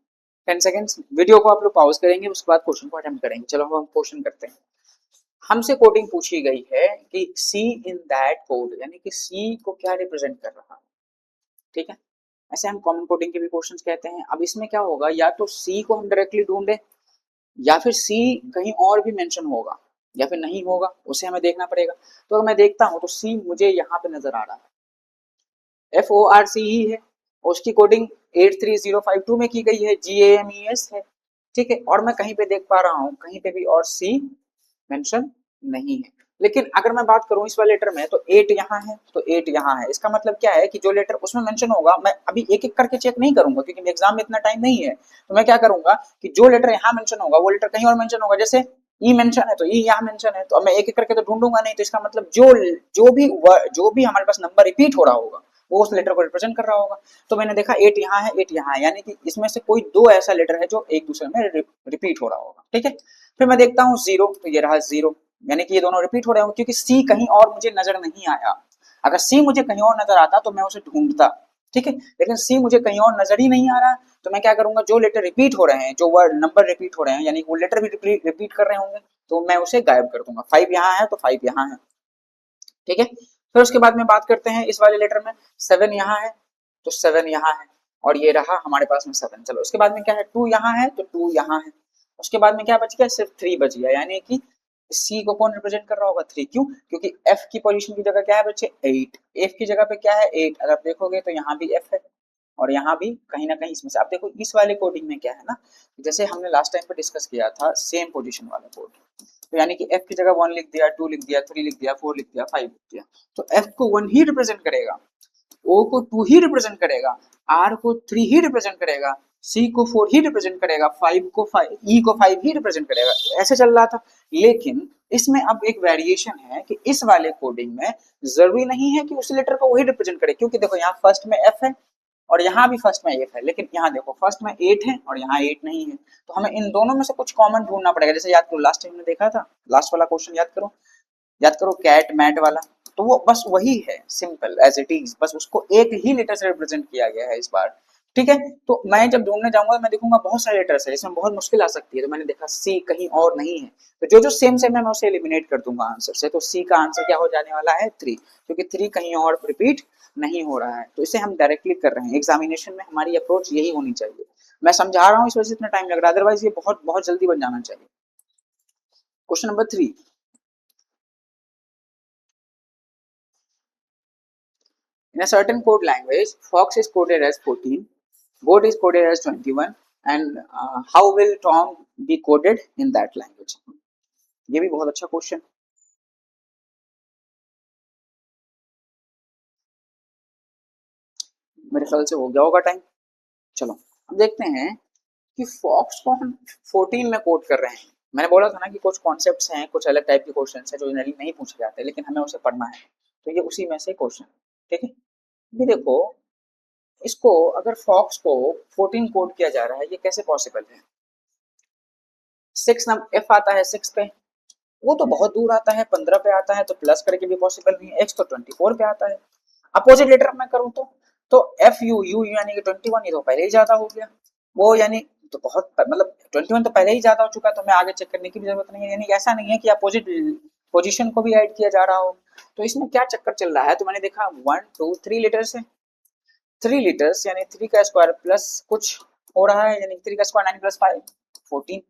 10 सेकेंड्स वीडियो को आप लोग पॉज करेंगे, उसके बाद क्वेश्चन को अटेम्प्ट करेंगे। चलो हम क्वेश्चन करते हैं। हमसे कोडिंग पूछी गई है कि सी इन दैट कोड, यानी कि सी को क्या रिप्रेजेंट कर रहा है। ठीक है, ऐसे हम कॉमन कोडिंग के भी क्वेश्चंस कहते हैं। अब इसमें क्या होगा, या तो सी को हम डायरेक्टली ढूंढे, या फिर सी कहीं और भी मेंशन होगा, या फिर नहीं होगा, उसे हमें देखना पड़ेगा। तो अगर मैं देखता हूं तो सी मुझे यहाँ पे नजर आ रहा है, FORC ही है, और उसकी कोडिंग 83052 में की गई है, GAMES है। ठीक है, और मैं कहीं पे देख पा रहा हूँ कहीं पे भी और सी मेंशन नहीं है। लेकिन अगर मैं बात करूं इस वाले लेटर में तो 8 यहाँ है, तो 8 यहाँ है। इसका मतलब क्या है कि जो लेटर उसमें मेंशन होगा, मैं अभी एक एक करके चेक नहीं करूंगा क्योंकि एग्जाम में इतना टाइम नहीं है। तो मैं क्या करूंगा कि जो लेटर यहाँ मेंशन होगा वो लेटर कहीं और मेंशन होगा। जैसे ई मेंशन है तो ई यहाँ मेंशन है, तो अब मैं एक एक करके तो ढूंढूंगा नहीं। तो इसका मतलब जो भी हमारे पास नंबर रिपीट हो रहा होगा वो उस लेटर को रिप्रेजेंट कर रहा होगा। तो मैंने देखा 8 यहाँ है, 8 यहाँ है, यानी कि इसमें से कोई दो ऐसा लेटर है जो एक दूसरे में रिपीट हो रहा होगा। ठीक है, फिर मैं देखता हूँ 0, तो ये रहा 0, यानी कि ये दोनों रिपीट हो रहे होंगे क्योंकि सी कहीं और मुझे नजर नहीं आया। अगर सी मुझे कहीं और नजर आता तो मैं उसे ढूंढता। ठीक है, लेकिन सी मुझे कहीं और नजर ही नहीं आ रहा, तो मैं क्या करूंगा, जो लेटर रिपीट हो रहे हैं, जो वर्ड नंबर रिपीट हो रहे हैं, यानी वो लेटर भी रिपीट कर रहे होंगे, तो मैं उसे गायब कर दूंगा। 5 यहाँ है तो 5 यहाँ है। ठीक है, फिर उसके बाद में बात करते हैं इस वाले लेटर में, 7 यहाँ है तो 7 यहाँ है, और ये रहा हमारे पास में 7। चलो उसके बाद में क्या है, 2 यहाँ है तो 2 यहाँ है। उसके बाद में क्या बच गया, सिर्फ 3 बच गया, यानी कि सी को कौन रिप्रेजेंट कर रहा होगा, 3। क्यों? क्योंकि एफ की पोजीशन की जगह क्या है बच्चे, 8। एफ की जगह पे क्या है, 8। अगर आप देखोगे तो यहाँ भी एफ है और यहाँ भी कहीं ना कहीं इसमें से। आप देखो इस वाले कोडिंग में क्या है ना, जैसे हमने लास्ट टाइम पे डिस्कस किया था सेम पोजीशन वाला कोड, तो यानी कि f की जगह 1 लिख दिया, 2 लिख दिया, 3 लिख दिया, 4 लिख दिया, 5 लिख दिया, तो f को 1 ही रिप्रेजेंट करेगा, o को 2 ही रिप्रेजेंट करेगा, r को 3 ही रिप्रेजेंट करेगा, c को 4 ही रिप्रेजेंट करेगा, 5 को 5, e को 5 ही रिप्रेजेंट करेगा। ऐसे चल रहा था। लेकिन इसमें अब एक वेरिएशन है कि इस वाले कोडिंग में जरूरी नहीं है कि उस लेटर को वही रिप्रेजेंट करे, क्योंकि देखो यहाँ फर्स्ट में f है और यहाँ भी फर्स्ट में 8 है, लेकिन यहाँ देखो फर्स्ट में 8 है और यहाँ 8 नहीं है, तो हमें इन दोनों में से कुछ कॉमन ढूंढना पड़ेगा। जैसे याद करो लास्ट टाइम हमने देखा था, लास्ट वाला क्वेश्चन याद करो कैट मैट वाला, तो वो बस वही है, सिंपल एज इट इज, बस उसको एक ही लेटर से रिप्रेजेंट किया गया है इस बार। ठीक है, तो मैं जब ढूंढने जाऊंगा मैं देखूंगा बहुत सारे लेटर्स है, इसमें बहुत मुश्किल आ सकती है, तो मैंने देखा सी कहीं और नहीं है, तो जो जो सेम सेम है मैं उसे एलिमिनेट कर दूंगा आंसर से। तो सी का आंसर क्या हो जाने वाला है, 3, क्योंकि 3 कहीं और रिपीट नहीं हो रहा है, तो इसे हम डायरेक्टली कर रहे हैं। एग्जामिनेशन में हमारी अप्रोच यही होनी चाहिए। मैं समझा रहा हूँ इस वजह से इतना टाइम लग रहा है, अदरवाइज ये बहुत बहुत जल्दी बन जाना चाहिए। Question number 3, In a certain code language, Fox is coded as 14, Goat is coded as 21, and how will Tom be coded in that language? ये भी बहुत अच्छा क्वेश्चन। मेरे ख्याल से हो गया होगा टाइम। चलो अब देखते हैं कि फॉक्स को हम 14 में कोड कर रहे हैं। मैंने बोला था ना कि कुछ कॉन्सेप्ट्स हैं, कुछ अलग टाइप के क्वेश्चन हैं जो जनरली नहीं पूछे जाते, लेकिन हमें उसे पढ़ना है, तो ये उसी में से क्वेश्चन। ठीक है, ये देखो, इसको अगर फॉक्स को 14 कोड किया जा रहा है, ये कैसे पॉसिबल है? 6 नंबर एफ आता है 6 पे, वो तो बहुत दूर आता है, 15 पे आता है, तो प्लस करके भी पॉसिबल नहीं है। एक्स तो 24 पे आता है। अपोजिट लेटर में करूँ तो एफ यू यू यानी कि 21, ये तो पहले ही ज्यादा हो गया, वो यानी तो बहुत मतलब 21 तो पहले ही ज्यादा हो चुका है, तो हमें आगे चेक करने की भी जरूरत नहीं है। यानी ऐसा नहीं है कि अपोजिट पोजीशन को भी ऐड किया जा रहा हो। तो इसमें क्या चक्कर चल रहा है, तो मैंने देखा 1 2 3 लीटर्स है, 3 लीटर्स यानी 3 का स्क्वायर प्लस कुछ हो रहा है, यानी 3 का स्क्वायर 9 प्लस 5 14।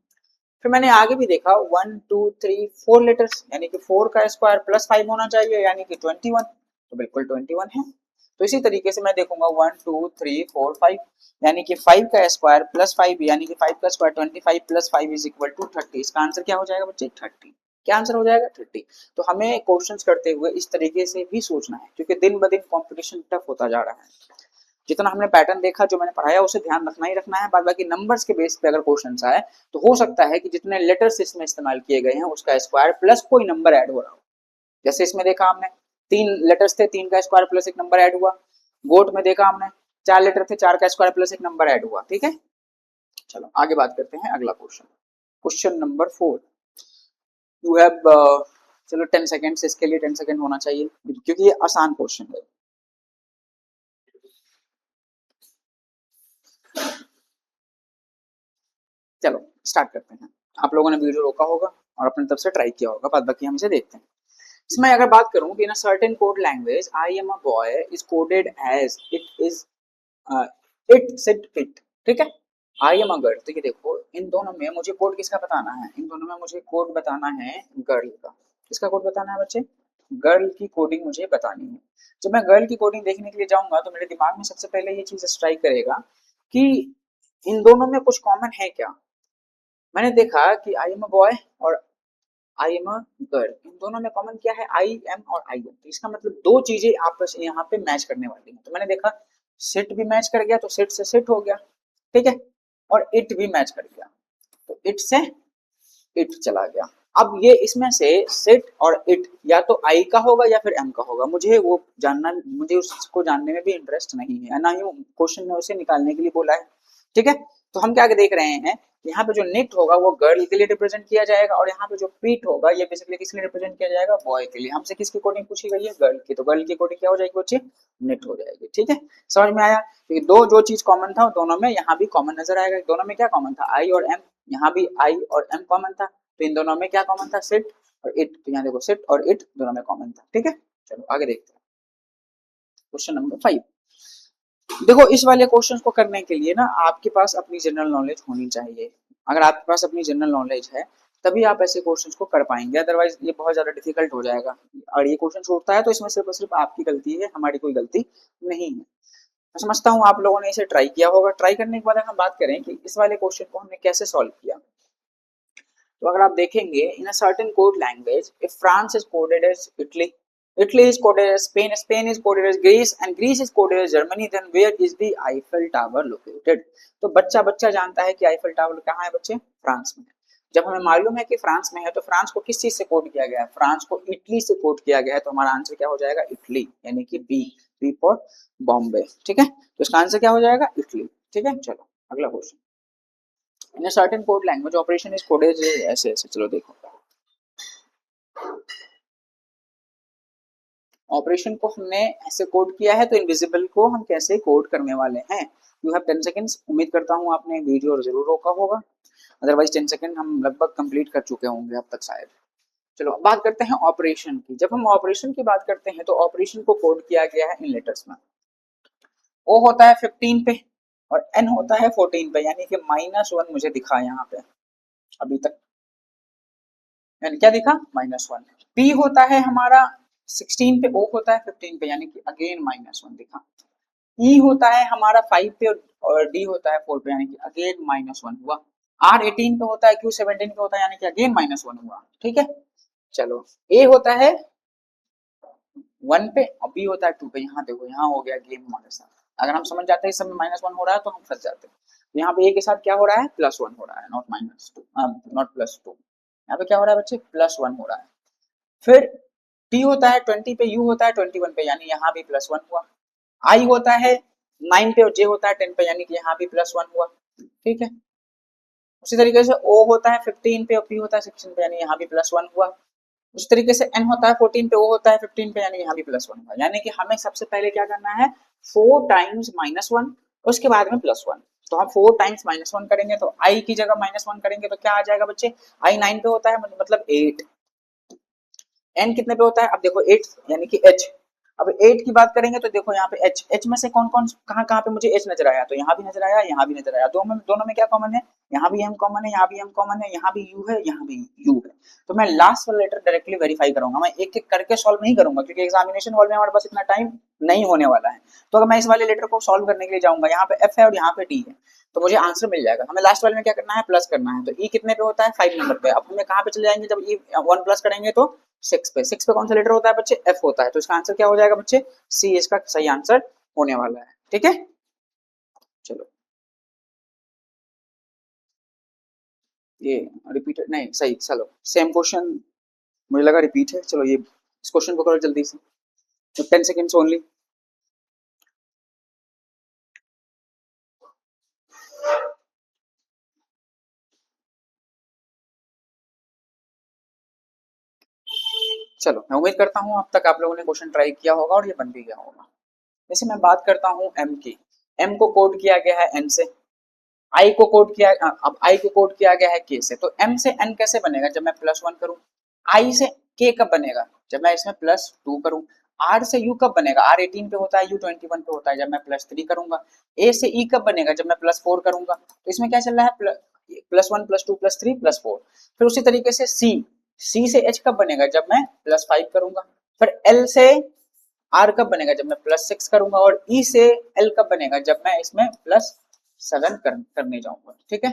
फिर मैंने आगे भी देखा 1 2 3 4 लीटर्स, यानी कि 4 का स्क्वायर प्लस 5 होना चाहिए, यानी कि 21, तो बिल्कुल 21 है। तो इसी तरीके से मैं देखूंगा 1 2 3 4 5, यानी कि 5 का स्क्वायर प्लस 5, यानी कि 5 का square 25 plus 5 is equal to 30। इसका आंसर क्या हो जाएगा बच्चे? 30। क्या आंसर हो जाएगा? 30। तो हमें क्वेश्चंस करते हुए इस तरीके से भी सोचना है, क्योंकि दिन ब दिन कॉम्पिटिशन टफ होता जा रहा है। जितना हमने पैटर्न देखा, जो मैंने पढ़ाया, उसे ध्यान रखना ही रखना है। बाद बाकी नंबर्स के बेस पे अगर क्वेश्चन आए तो हो सकता है कि जितने लेटर्स इसमें इस्तेमाल किए गए हैं उसका स्क्वायर प्लस कोई नंबर ऐड हो रहा हो। जैसे इसमें देखा हमने 3 लेटर्स थे, 3 का स्क्वायर प्लस एक नंबर ऐड हुआ। गोट में देखा हमने 4 लेटर थे, 4 का स्क्वायर प्लस एक नंबर ऐड हुआ। ठीक है, चलो आगे बात करते हैं अगला question. Question number 4, you have चलो 10 सेकेंड्स, इसके लिए 10 सेकेंड होना चाहिए क्योंकि ये आसान क्वेश्चन है। चलो स्टार्ट करते हैं। आप लोगों ने वीडियो रोका होगा और अपनी तरफ से ट्राई किया होगा, बाद बाकी हम इसे देखते हैं। इसमें अगर बात करूं कि in a certain code language I am a boy is coded as it is it sit it. ठीक है, आई एम अ गर्ल, तो ये देखो इन दोनों में मुझे कोड किसका बताना है? इन दोनों में मुझे कोड बताना है गर्ल का। किसका कोड बताना है बच्चे? गर्ल की कोडिंग मुझे बतानी है। जब मैं गर्ल की कोडिंग देखने के लिए जाऊंगा तो मेरे दिमाग में सबसे पहले ये चीज स्ट्राइक करेगा कि इन दोनों में कुछ कॉमन है क्या। मैंने देखा कि आई एम अ बॉय और आई एम अ गर्ल, इन दोनों में कॉमन क्या है? आई एम और आई एम। तो इसका मतलब दो चीजें आपस में यहाँ पे मैच करने वाली हैं। तो मैंने देखा सेट भी मैच कर गया, तो सेट से सेट हो गया। ठीक है, और इट भी मैच कर गया, तो इट से इट चला गया। अब ये इसमें से सेट और इट या तो आई का होगा या फिर एम का होगा, मुझे वो जानना, मुझे उसको जानने में भी इंटरेस्ट नहीं है, ना ही क्वेश्चन में उसे निकालने के लिए बोला है। ठीक है, तो हम क्या देख रहे हैं, यहाँ पे जो निट होगा वो गर्ल के लिए रिप्रेजेंट किया जाएगा, और यहाँ पे जो पीट होगा ये बेसिकली किस लिए रिप्रेजेंट किया जाएगा? बॉय के लिए। हमसे किसकी कोडिंग पूछी गई है? गर्ल की, तो गर्ल की कोडिंग क्या हो जाएगी बच्चे? निट हो जाएगी। ठीक है, समझ में आया? क्योंकि दो जो चीज कॉमन था दोनों में यहाँ भी कॉमन नजर आएगा। दोनों में क्या कॉमन था? आई और एम, यहाँ भी आई और एम कॉमन था, तो इन दोनों में क्या कॉमन था? सेट और इट। तो यहाँ देखो सेट और इट दोनों में कॉमन था। ठीक है, चलो आगे देखते हैं क्वेश्चन नंबर 5। देखो इस वाले क्वेश्चन को करने के लिए ना आपके पास अपनी जनरल नॉलेज होनी चाहिए। अगर आपके पास अपनी जनरल नॉलेज है तभी आप ऐसे क्वेश्चंस को कर पाएंगे, अदरवाइज ये बहुत ज्यादा डिफिकल्ट हो जाएगा। और ये क्वेश्चन छूटता है तो इसमें सिर्फ और सिर्फ आपकी गलती है, हमारी कोई गलती नहीं है। मैं समझता हूँ आप लोगों ने इसे ट्राई किया होगा। ट्राई करने के बाद अगर हम बात करें कि इस वाले क्वेश्चन को हमने कैसे सॉल्व किया, तो अगर आप देखेंगे in a certain code language, if France is coded as Italy, Italy is coded as Spain, Spain is coded as Greece, and Greece is coded as Germany, then where is the Eiffel Tower located? तो बच्चा बच्चा जानता है कि Eiffel tower कहाँ है बच्चे? France में। जब हमें मालूम है कि फ्रांस में है तो फ्रांस को किस चीज से कोड किया गया है? फ्रांस को इटली से कोड किया गया है, तो हमारा आंसर क्या हो जाएगा? इटली, यानी कि बी, बी फॉर बॉम्बे। ठीक है, तो इसका आंसर क्या हो जाएगा? इटली। ठीक है, चलो अगला question. In a certain code language operation is coded ऐसे ऐसे। चलो देखो, ऑपरेशन को हमने ऐसे कोड किया है, तो इनविजिबल को हम कैसे कोड करने वाले हैं? You have 10 seconds. उम्मीद करता हूँ आपने वीडियो जरूर रोका होगा, अदरवाइज 10 सेकंड हम लगभग कंप्लीट कर चुके होंगे अब तक शायद। चलो अब बात करते हैं ऑपरेशन की। जब हम ऑपरेशन की बात करते हैं तो ऑपरेशन को कोड किया गया है इन लेटर्स में। ओ होता है 15 पे और एन होता है 14 पे, यानी कि -1 मुझे दिखा यहाँ पे अभी तक, यानी क्या दिखा? -1। पी होता है हमारा 16 पे O होता है 15 पे, यानी कि अगेन -1 दिखा। E होता है हमारा 5 पे और D होता है 4 पे, यानी कि अगेन -1 हुआ। R 18 पे होता है, Q 17 पे होता है, यानी कि अगेन -1 हुआ। ठीक है, चलो A होता है 1 पे और B होता है 2 पे। यहाँ देखो, यहाँ हो गया गेम हमारे साथ। अगर हम समझ जाते हैं इस समय -1 हो रहा है तो हम फंस जाते हैं। यहाँ पे A के साथ क्या हो रहा है, +1 हो रहा है, नॉट -2, नॉट +2। यहाँ पे क्या हो रहा है बच्चे, +1 हो रहा है। फिर T होता है 20 पे, U होता है 21 पे, यानी यहाँ भी +1 हुआ। I होता है 9 पे और J होता है 10 पे, यानी कि यहाँ भी +1 हुआ। ठीक है, उसी तरीके से O होता है 15 पे और P होता है 16 पे, यानी यहाँ भी +1 हुआ। उस तरीके से N होता है 14 पे, O होता है 15 पे, यानी यहाँ भी +1 हुआ। यानी कि हमें सबसे पहले क्या करना है, 4 टाइम्स -1, उसके बाद में +1। तो हम 4 टाइम्स -1 करेंगे तो I की जगह -1 करेंगे तो क्या आ जाएगा बच्चे, I 9 पे होता है, मतलब 8। N कितने पे होता है, अब देखो 8 यानी कि H। अब 8 की बात करेंगे तो देखो यहाँ पे H में से कौन कौन कहाँ कहाँ पे मुझे H नजर आया, तो यहाँ भी नजर आया, यहाँ भी नजर आया। दोनों में क्या कॉमन है, यहाँ भी M कॉमन है, यहाँ भी M कॉमन है, यहाँ भी U है, यहाँ भी U है। तो मैं लास्ट वाला लेटर डायरेक्टली वेरीफाई करूंगा, मैं एक एक करके सॉल्व नहीं करूंगा, क्योंकि एग्जामिनेशन हॉल में हमारे पास इतना टाइम नहीं होने वाला है। तो अगर मैं इस वाले लेटर को सॉल्व करने के लिए जाऊंगा, यहाँ पे F है और यहाँ पे D है, तो मुझे आंसर मिल जाएगा। हमें लास्ट वाले में क्या करना है, प्लस करना है। तो E कितने पे होता है, 5 नंबर पे। अब हमें कहाँ पे चले जाएंगे, जब E 1 प्लस करेंगे तो 6 पे। 6 पे कौन सा लेटर होता है बच्चे, F होता है। तो इसका आंसर क्या हो जाएगा बच्चे, C इसका सही आंसर होने वाला है। ठीक है, चलो ये रिपीटेड नहीं, सही, चलो सेम क्वेश्चन, मुझे लगा रिपीट है। चलो ये इस क्वेश्चन को करो जल्दी से, तो 10 सेकेंड्स ओनली। चलो मैं उम्मीद करता हूँ अब तक आप लोगों ने क्वेश्चन ट्राई किया होगा और ये बन भी गया होगा। जैसे मैं बात करता हूँ M की, M को कोड किया गया है N से, I को कोड किया, अब I को कोड किया गया है K से। तो M से N कैसे बनेगा, जब मैं +1 करूँ। I से K कब बनेगा, जब मैं इसमें +2 करूँ। R से U कब बनेगा, R 18 पे होता है, U 21 पे होता है, जब मैं +3 करूंगा। A से E कब बनेगा, जब मैं +4 करूंगा। तो इसमें क्या चल रहा है, +1 +2 +3 +4। फिर उसी तरीके से C से H कब बनेगा, जब मैं +5 करूंगा। फिर L से R कब बनेगा, जब मैं +6 करूंगा। और E से L कब बनेगा, जब मैं इसमें +7 करने जाऊंगा। ठीक है,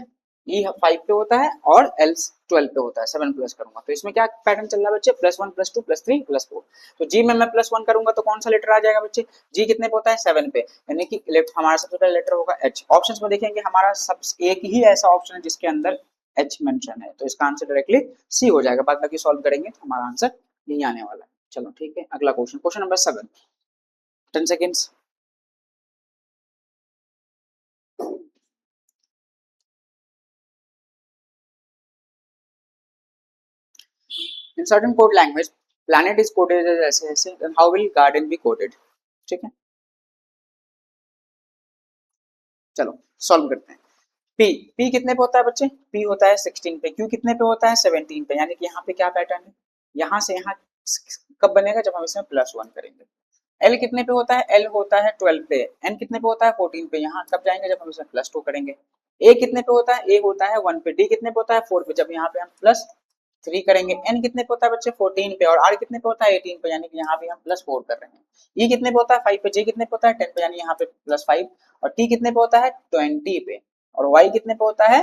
E 5 पे होता है और L 12 पे होता है, 7 प्लस करूंगा। तो इसमें क्या पैटर्न चल रहा है बच्चे, +1 +2 +3 +4। तो G में मैं +1 करूंगा तो कौन सा लेटर आ जाएगा बच्चे, G कितने पे होता है, 7 पे, यानी कि हमारा सबसे पहला लेटर होगा H। ऑप्शंस में देखेंगे हमारा सब एक ही ऐसा ऑप्शन है जिसके अंदर H मेंशन है, तो इसका आंसर डायरेक्टली C हो जाएगा। बाद बाकी सॉल्व करेंगे तो हमारा आंसर यही आने वाला है। चलो ठीक है, अगला question, question number 7, 10 seconds. In certain code language, planet is coded as ऐसे, then how will garden be coded? ठीक है, चलो सॉल्व करते हैं। P कितने पे होता है बच्चे, P होता है 16 पे, Q कितने पे होता है 17 पे, यानी कि यहाँ पे क्या पैटर्न है, यहाँ से यहाँ कब बनेगा, जब हम इसमें +1 करेंगे। L कितने पे होता है, L होता है 12 पे। N कितने पे होता है 14 पे, यहाँ कब जाएंगे, जब हम इसमें +2 करेंगे। A कितने पे होता है, A होता है 1 पे। D कितने पे होता है 4 पे, जब यहाँ पे हम +3 करेंगे। N कितने पे होता है बच्चे 14 पे, और R कितने पे होता है 18 पे, यानी कि यहाँ भी हम +4 कर रहे हैं। E कितने पे होता है 5 पे, J कितने पे होता है 10 पे, यानी यहाँ पे +5, और T कितने पे होता है 20 पे, और Y कितने पे होता है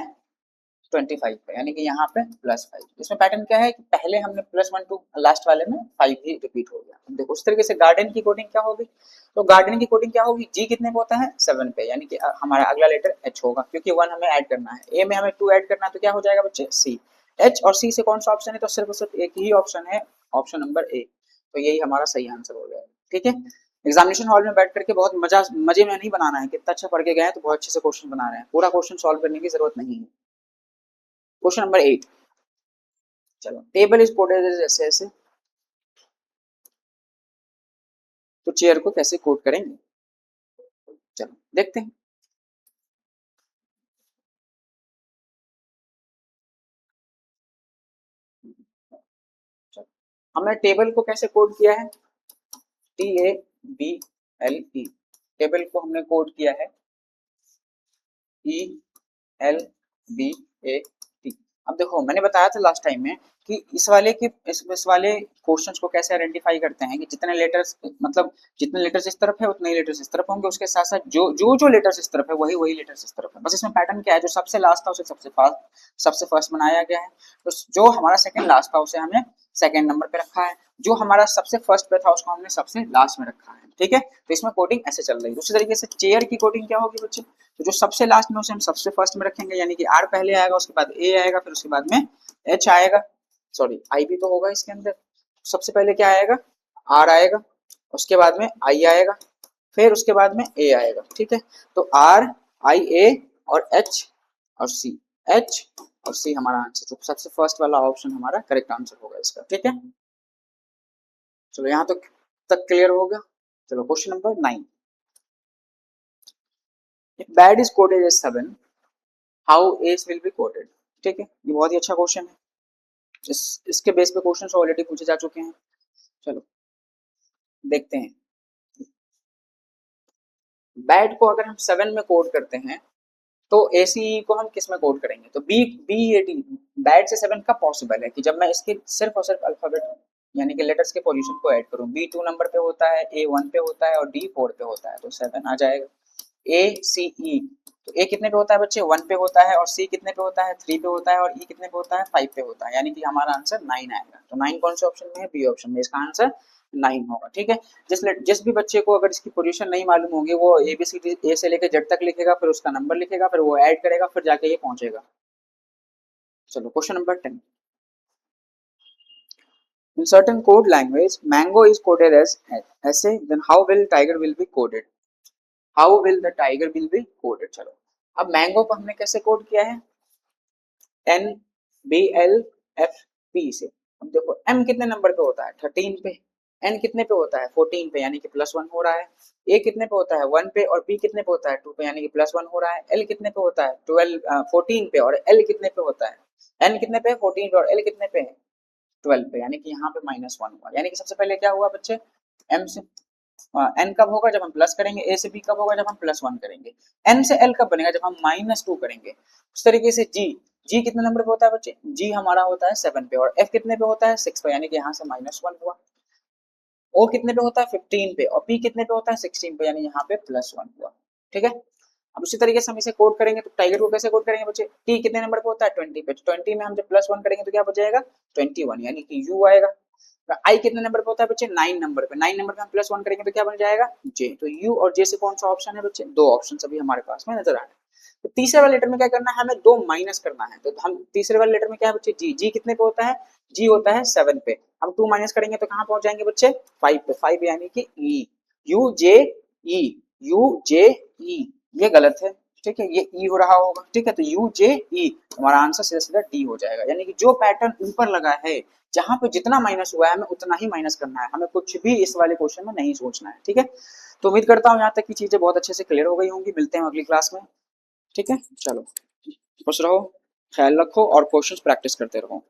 25 पे, यानी कि यहाँ पे +5। इसमें पैटर्न क्या है कि पहले हमने +1 टू लास्ट वाले में 5 ही रिपीट हो गया। देखो उस तरीके से गार्डन की कोडिंग क्या होगी, तो गार्डन की कोडिंग क्या होगी, G कितने पे होता है 7 पे, यानी कि हमारा अगला लेटर H होगा, क्योंकि 1 हमें ऐड करना है। A में हमें 2 ऐड करना है, तो क्या हो जाएगा बच्चे C। H और C से कौन सा ऑप्शन है, तो सिर्फ और सिर्फ एक ही ऑप्शन है, ऑप्शन नंबर A। तो यही हमारा सही आंसर हो जाएगा। ठीक है, एग्जामिनेशन हॉल में बैठ करके बहुत मजे में नहीं बनाना है, कितना अच्छा पढ़ के गए तो बहुत अच्छे से क्वेश्चन बना रहे हैं, पूरा क्वेश्चन सॉल्व करने की जरूरत नहीं है। क्वेश्चन नंबर 8, चलो टेबल इज कोडेड ऐसे ऐसे, तो चेयर को कैसे कोड करेंगे, चलो देखते हैं। चलो, हमने टेबल को कैसे कोड किया है, TABLE, टेबल को हमने कोड किया है ELBAT। अब देखो मैंने बताया था लास्ट टाइम में कि इस वाले क्वेश्चंस को कैसे आइडेंटिफाई करते हैं कि जितने लेटर्स मतलब जितने लेटर्स इस तरफ है उतने ही लेटर्स इस तरफ होंगे, उसके साथ साथ जो लेटर्स इस तरफ है वही वही लेटर्स इस तरफ है। बस इसमें पैटर्न क्या है, जो सबसे लास्ट था उसे सबसे फर्स्ट बनाया गया है, तो जो हमारा सेकंड लास्ट था उसे हमने सेकंड नंबर पे रखा है, जो हमारा सबसे फर्स्ट पे था उसको हमने सबसे लास्ट में रखा है। ठीक है, तो इसमें कोडिंग ऐसे चल रही है। दूसरी तरीके से चेयर की कोडिंग क्या होगी बच्चे, तो जो सबसे लास्ट में उसे हम सबसे फर्स्ट में रखेंगे, यानी कि आर पहले आएगा, उसके बाद ए आएगा, फिर उसके बाद में एच आएगा, सॉरी आई भी तो होगा इसके अंदर। सबसे पहले क्या आएगा, आर आएगा, उसके बाद में आई आएगा, फिर उसके बाद में ए आएगा। ठीक है, तो आर आई ए और एच और सी, एच और सी हमारा आंसर, तो सबसे फर्स्ट वाला ऑप्शन हमारा करेक्ट आंसर होगा इसका। ठीक है, चलो यहाँ तक क्लियर हो गया। चलो question number 9, if bad is coded as 7 how ace will be coded। ठीक है, ये बहुत ही अच्छा क्वेश्चन है, इसके बेस पे क्वेश्चन ऑलरेडी पूछे जा चुके हैं। चलो देखते हैं, बैड को अगर हम 7 में कोड करते हैं तो एसी को हम किस में कोड करेंगे, तो B B A D, bad से 7 का पॉसिबल है कि जब मैं इसके सिर्फ और सिर्फ अल्फाबेट यानी कि लेटर्स के पोजीशन को ऐड करूं, बी 2 नंबर पे होता है, ए 1 पे होता है और डी 4 पे होता है, तो 7 आ जाएगा। ए सी ई, तो ए कितने पे होता है बच्चे, 1 पे होता है, और सी कितने पे होता है, 3 पे होता है, और ई कितने पे होता है, 5 पे होता है, यानी कि हमारा आंसर 9 आएगा। तो 9 कौन से ऑप्शन में है, बी ऑप्शन में, इसका आंसर 9 होगा। ठीक है, जिस भी बच्चे को अगर इसकी पोजीशन नहीं मालूम होगी वो A B C D A से लेकर जेड तक लिखेगा, फिर उसका नंबर लिखेगा, फिर वो ऐड करेगा, फिर जाके ये पहुंचेगा। चलो question number 10, in certain code language mango is coded as ऐसे, then how will tiger will be coded, how will the tiger will be coded। चलो अब मैंगो को हमने कैसे कोड किया है, N B L F P से। अब देखो एम कितने नंबर पे होता है, 13 पे, एन कितने पे होता है, 14 पे, यानी कि +1 हो रहा है, ए कितने पे होता है, 1 पे, और बी कितने पे होता है, 2 पे, यानी कि +1 हो रहा है, एल कितने पे होता है, 14 पे, और एल कितने पे होता है, एन कितने पे, 14 पे, और एल कितने पे है, 12 पे, यानी कि यहाँ पे -1 हुआ। यानी कि सबसे पहले क्या हुआ बच्चे, एम से एन कब होगा, जब हम प्लस करेंगे, ए से बी कब होगा, जब हम +1 करेंगे, एन से एल कब बनेगा, जब हम -2 करेंगे। उस तरीके से जी, जी कितने नंबर पे होता है बच्चे, जी हमारा होता है 7 पे, और एफ कितने पे होता है 6 पे, यानी कि यहाँ से -1 हुआ। ओ कितने पे होता है 15 पे, और पी कितने पे होता है 16 पे, यानी यहाँ पे +1 हुआ। ठीक है, अब उसी तरीके से हम इसे कोड करेंगे, तो टाइगर को कैसे कोड करेंगे बच्चे, टी कितने नंबर पे होता है 20 पे, 20 में हम जब +1 करेंगे तो क्या बच जाएगा 21, यानी कि यू आएगा। आई कितने नंबर पे होता है बच्चे, 9 नंबर पे, 9 नंबर पे हम +1 करेंगे तो क्या बन जाएगा जे, तो यू और जे से कौन सा ऑप्शन है बच्चे, दो ऑप्शन अभी हमारे पास में नजर आ रहे हैं। तो तीसरे वाले लेटर में क्या करना है, हमें 2 माइनस करना है, तो हम तीसरे वाले लेटर में क्या है बच्चे, जी, जी कितने पे होता है, जी होता है 7 पे, हम 2 माइनस करेंगे तो कहाँ पहुंच जाएंगे बच्चे 5 पे, 5 यानी कि ई, यू जे ई, यू जे ई, ये गलत है। ठीक है, ये ई हो रहा होगा। ठीक है, तो यू जे ई, हमारा आंसर सीधा सीधा डी हो जाएगा, यानी कि जो पैटर्न ऊपर लगा है, जहां पे जितना माइनस हुआ है हमें उतना ही माइनस करना है, हमें कुछ भी इस वाले क्वेश्चन में नहीं सोचना है। ठीक है, तो उम्मीद करता हूँ यहाँ तक की चीजें बहुत अच्छे से क्लियर हो गई होंगी, मिलते हैं अगली क्लास में। ठीक है, चलो खुश रहो, ख्याल रखो और क्वेश्चंस प्रैक्टिस करते रहो।